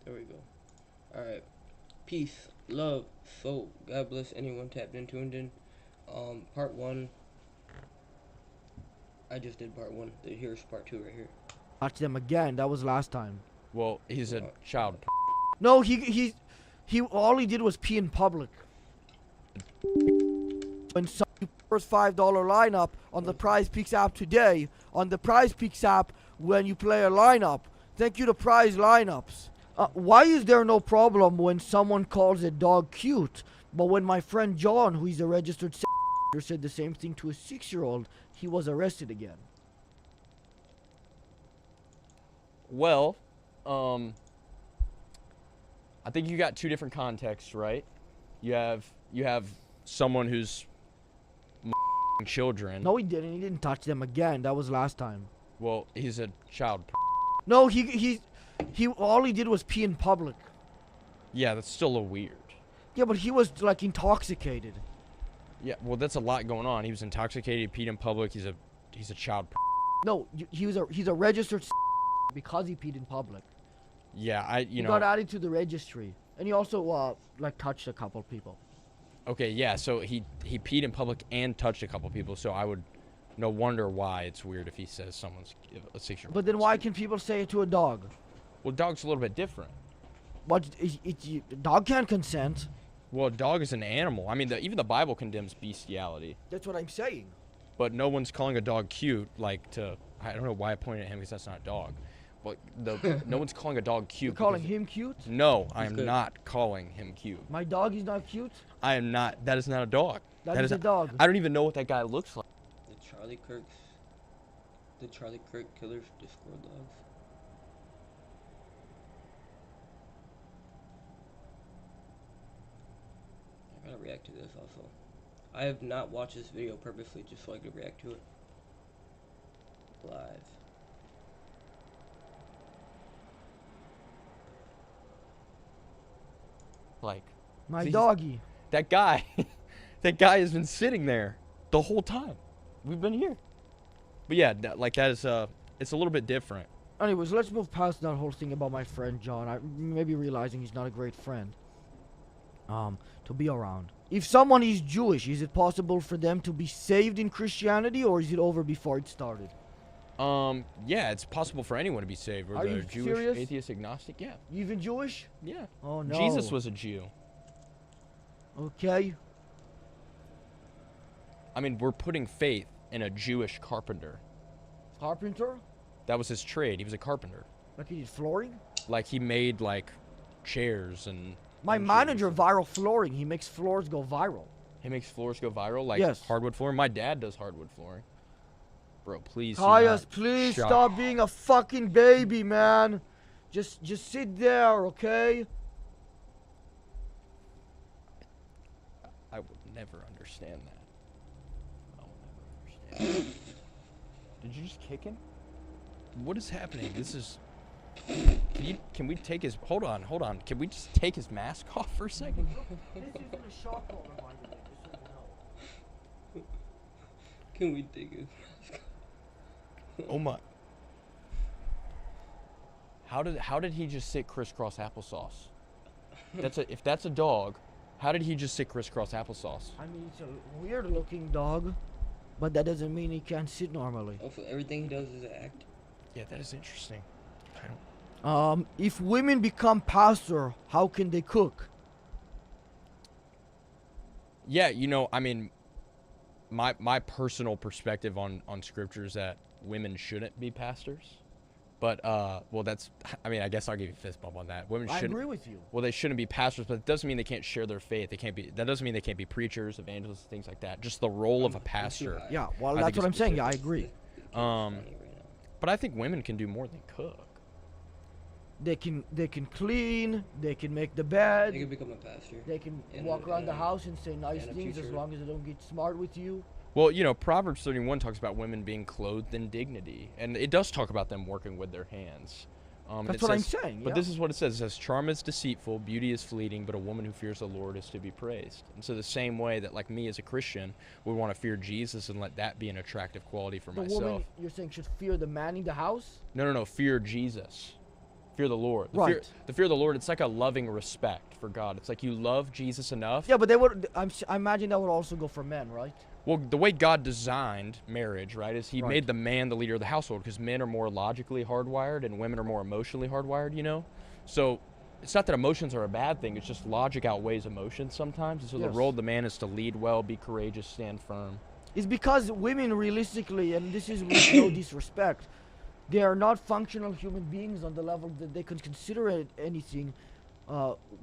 There we go. Alright. Peace, love, soul. God bless anyone tapped in, tuned in. Part one. I just did part one. Here's part two right here. Touch them again. That was last time. Well, he's a child. No, he all he did was pee in public. When some first $5 lineup on the Prize Picks app today, on the Prize Picks app when you play a lineup. Thank you to Prize Lineups. Why is there no problem when someone calls a dog cute, but when my friend John, who is a registered said the same thing to a 6-year-old, he was arrested again? Well, I think you got two different contexts, right? You have someone who's children. No, he didn't. He didn't touch them again. That was last time. Well, he's a child. No, he all he did was pee in public. Yeah, that's still a little weird. Yeah, but he was like intoxicated. Yeah, well, that's a lot going on. He was intoxicated, he peed in public. He's a child. No, he's a registered because he peed in public. Yeah, He got added to the registry, and he also like touched a couple people. Okay, yeah, so he peed in public and touched a couple people, so I would no wonder why it's weird if he says someone's a 6-year-old. But then why can people say it to a dog? Well, dog's a little bit different. But dog can't consent. Well, a dog is an animal. I mean, even the Bible condemns bestiality. That's what I'm saying. But no one's calling a dog cute, I don't know why I pointed at him because that's not a dog. But no one's calling a dog cute. You're calling him cute? No, I am not calling him cute. My dog is not cute? I am not. That is not a dog. That is a dog. I don't even know what that guy looks like. The Charlie Kirk killers Discord logs. I gotta react to this also. I have not watched this video purposely just so I could react to it live. My doggy. That guy, that guy has been sitting there the whole time. We've been here. But yeah, that is it's a little bit different. Anyways, let's move past that whole thing about my friend John. I maybe realizing he's not a great friend. To be around. If someone is Jewish, is it possible for them to be saved in Christianity, or is it over before it started? Yeah, it's possible for anyone to be saved. Are you Jewish, serious? atheist, agnostic. Yeah. You even Jewish? Yeah. Oh no. Jesus was a Jew. Okay. I mean, we're putting faith in a Jewish carpenter. Carpenter? That was his trade. He was a carpenter. Like he did flooring? Like he made chairs and. My manager, Viral Flooring, he makes floors go viral. He makes floors go viral, like yes. Hardwood flooring. My dad does hardwood flooring. Bro, please. Caius, please stop being a fucking baby, man. Just sit there, okay? I would never understand that. I will never understand. Did you just kick him? What is happening? This is. Can we take his? Hold on. Can we just take his mask off for a second? This isn't a shock collar, by the way, just so you know. Can we take his mask off? Oh my. How did he just sit crisscross applesauce? If that's a dog, how did he just sit crisscross applesauce? I mean, it's a weird looking dog, but that doesn't mean he can't sit normally. Also, everything he does is an act. Yeah, that is interesting. If women become pastor, how can they cook? Yeah, I mean, my personal perspective on scripture is that women shouldn't be pastors. But, well, I guess I'll give you a fist bump on that. Women shouldn't. I agree with you. Well, they shouldn't be pastors, but it doesn't mean they can't share their faith. That doesn't mean they can't be preachers, evangelists, things like that. Just the role of a pastor. Yeah, well, that's what I'm saying. Yeah, I agree. But I think women can do more than cook. They can clean, they can make the bed. They can become a pastor. They can walk around the house and say nice things as long as they don't get smart with you. Well, Proverbs 31 talks about women being clothed in dignity. And it does talk about them working with their hands. That's what I'm saying. But this is what it says. It says, charm is deceitful, beauty is fleeting, but a woman who fears the Lord is to be praised. And so the same way that, like me as a Christian, would want to fear Jesus and let that be an attractive quality for myself. The woman, you're saying, should fear the man in the house? No, fear Jesus. Fear the Lord. Right. The fear of the Lord, it's like a loving respect for God. It's like you love Jesus enough. Yeah, but they would. I imagine that would also go for men, right? Well, the way God designed marriage, right, is he Right. made the man the leader of the household, because men are more logically hardwired and women are more emotionally hardwired, you know? So it's not that emotions are a bad thing, it's just logic outweighs emotions sometimes. And so the Yes. role of the man is to lead well, be courageous, stand firm. It's because women realistically, and this is with no disrespect, they are not functional human beings on the level that they can consider anything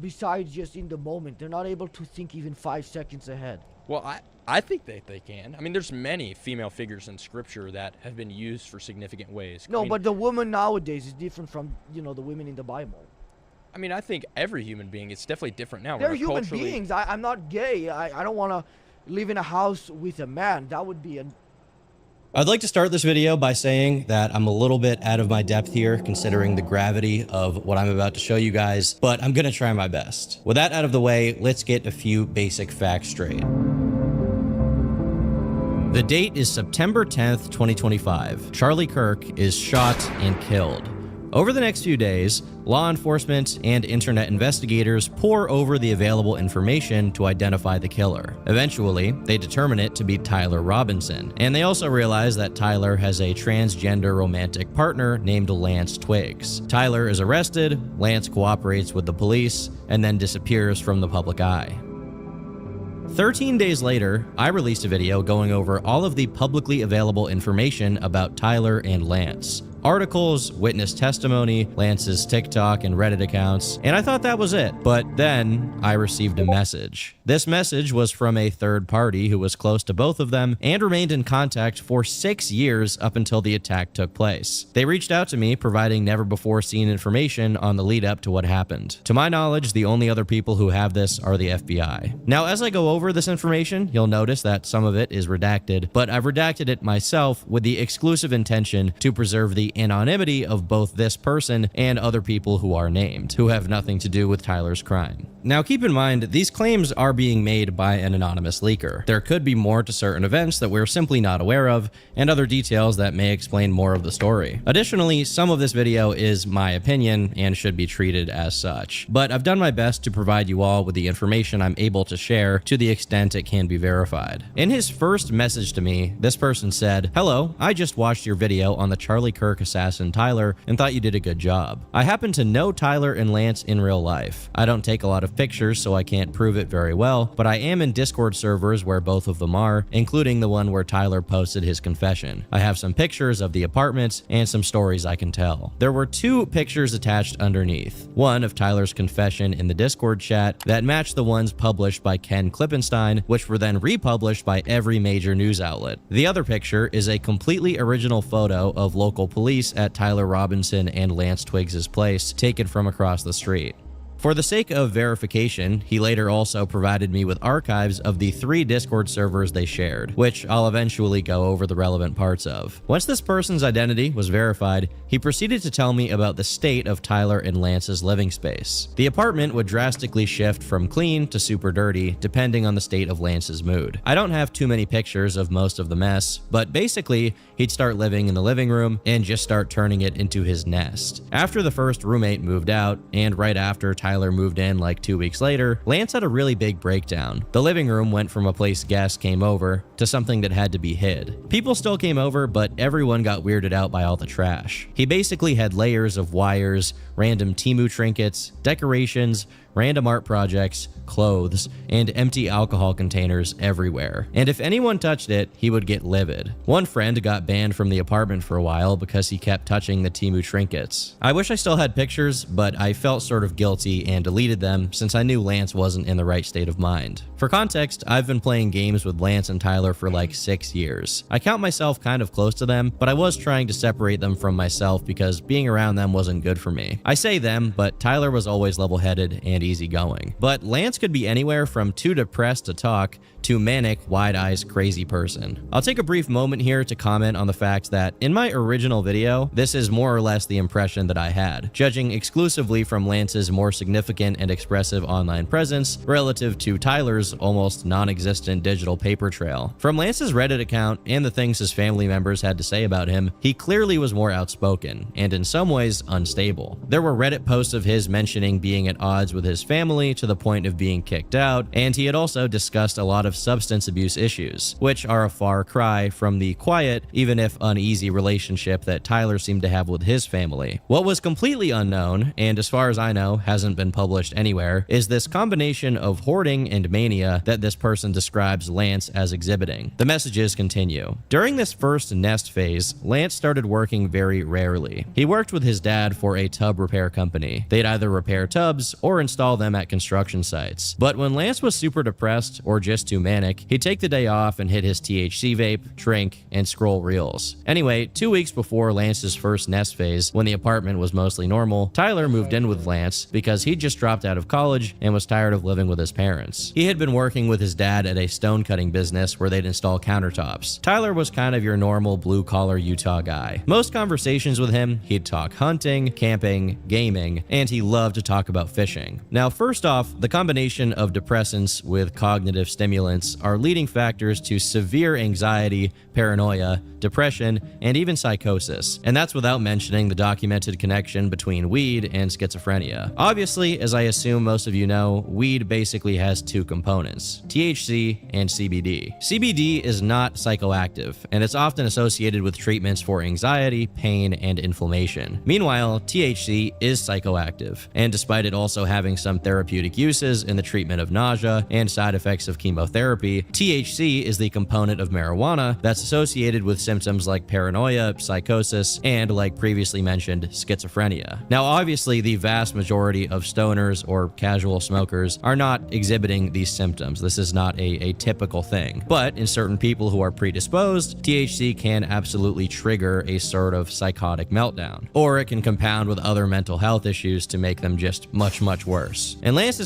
besides just in the moment. They're not able to think even 5 seconds ahead. Well, I think that they can. I mean, there's many female figures in Scripture that have been used for significant ways. No, I mean, but the woman nowadays is different from, the women in the Bible. I mean, I think every human being, it's definitely different now. They're We're human culturally- beings. I'm not gay. I don't want to live in a house with a man. That would be I'd like to start this video by saying that I'm a little bit out of my depth here considering the gravity of what I'm about to show you guys, but I'm gonna try my best. With that out of the way, let's get a few basic facts straight. The date is September 10th, 2025. Charlie Kirk is shot and killed. Over the next few days, law enforcement and internet investigators pore over the available information to identify the killer. Eventually, they determine it to be Tyler Robinson, and they also realize that Tyler has a transgender romantic partner named Lance Twiggs. Tyler is arrested, Lance cooperates with the police, and then disappears from the public eye. 13 days later, I released a video going over all of the publicly available information about Tyler and Lance. Articles, witness testimony, Lance's TikTok and Reddit accounts, and I thought that was it. But then I received a message. This message was from a third party who was close to both of them and remained in contact for 6 years up until the attack took place. They reached out to me providing never before seen information on the lead up to what happened. To my knowledge, the only other people who have this are the FBI. Now, as I go over this information, you'll notice that some of it is redacted, but I've redacted it myself with the exclusive intention to preserve the anonymity of both this person and other people who are named, who have nothing to do with Tyler's crime. Now keep in mind, these claims are being made by an anonymous leaker. There could be more to certain events that we're simply not aware of, and other details that may explain more of the story. Additionally, some of this video is my opinion and should be treated as such, but I've done my best to provide you all with the information I'm able to share to the extent it can be verified. In his first message to me, this person said, "Hello, I just watched your video on the Charlie Kirk assassin Tyler and thought you did a good job. I happen to know Tyler and Lance in real life. I don't take a lot of pictures, so I can't prove it very well, but I am in Discord servers where both of them are, including the one where Tyler posted his confession. I have some pictures of the apartment and some stories I can tell." There were 2 pictures attached underneath. One of Tyler's confession in the Discord chat that matched the ones published by Ken Klippenstein, which were then republished by every major news outlet. The other picture is a completely original photo of local police at Tyler Robinson and Lance Twiggs' place, taken from across the street. For the sake of verification, he later also provided me with archives of the 3 Discord servers they shared, which I'll eventually go over the relevant parts of. Once this person's identity was verified, he proceeded to tell me about the state of Tyler and Lance's living space. The apartment would drastically shift from clean to super dirty, depending on the state of Lance's mood. I don't have too many pictures of most of the mess, but basically, he'd start living in the living room and just start turning it into his nest. After the first roommate moved out, and right after Tyler moved in like 2 weeks later, Lance had a really big breakdown. The living room went from a place guests came over to something that had to be hid. People still came over, but everyone got weirded out by all the trash. He basically had layers of wires, random Temu trinkets, decorations, random art projects, clothes, and empty alcohol containers everywhere. And if anyone touched it, he would get livid. One friend got banned from the apartment for a while because he kept touching the Temu trinkets. I wish I still had pictures, but I felt sort of guilty and deleted them since I knew Lance wasn't in the right state of mind. For context, I've been playing games with Lance and Tyler for like 6 years. I count myself kind of close to them, but I was trying to separate them from myself because being around them wasn't good for me. I say them, but Tyler was always level-headed and easygoing. But Lance could be anywhere from too depressed to talk to manic, wide-eyes, crazy person. I'll take a brief moment here to comment on the fact that in my original video, this is more or less the impression that I had, judging exclusively from Lance's more significant and expressive online presence relative to Tyler's almost non-existent digital paper trail. From Lance's Reddit account and the things his family members had to say about him, he clearly was more outspoken and in some ways unstable. There were Reddit posts of his mentioning being at odds with his family to the point of being kicked out, and he had also discussed a lot of substance abuse issues, which are a far cry from the quiet, even if uneasy relationship that Tyler seemed to have with his family. What was completely unknown, and as far as I know hasn't been published anywhere, is this combination of hoarding and mania that this person describes Lance as exhibiting. The messages continue. During this first nest phase, Lance started working very rarely. He worked with his dad for a tub repair company. They'd either repair tubs or install them at construction sites. But when Lance was super depressed or just too manic, he'd take the day off and hit his THC vape, drink, and scroll reels. Anyway, 2 weeks before Lance's first nest phase, when the apartment was mostly normal, Tyler moved in with Lance because he'd just dropped out of college and was tired of living with his parents. He had been working with his dad at a stone cutting business where they'd install countertops. Tyler was kind of your normal blue-collar Utah guy. Most conversations with him, he'd talk hunting, camping, gaming, and he loved to talk about fishing. Now, first off, the combination of depressants with cognitive stimulants are leading factors to severe anxiety, paranoia, depression, and even psychosis. And that's without mentioning the documented connection between weed and schizophrenia. Obviously, as I assume most of you know, weed basically has two components, THC and CBD. CBD is not psychoactive, and it's often associated with treatments for anxiety, pain, and inflammation. Meanwhile, THC is psychoactive, and despite it also having some therapeutic uses in the treatment of nausea and side effects of chemotherapy, THC is the component of marijuana that's associated with symptoms like paranoia, psychosis, and, like previously mentioned, schizophrenia. Now, obviously, the vast majority of stoners or casual smokers are not exhibiting these symptoms. This is not a typical thing. But in certain people who are predisposed, THC can absolutely trigger a sort of psychotic meltdown, or it can compound with other mental health issues to make them just much, much worse. In Lance's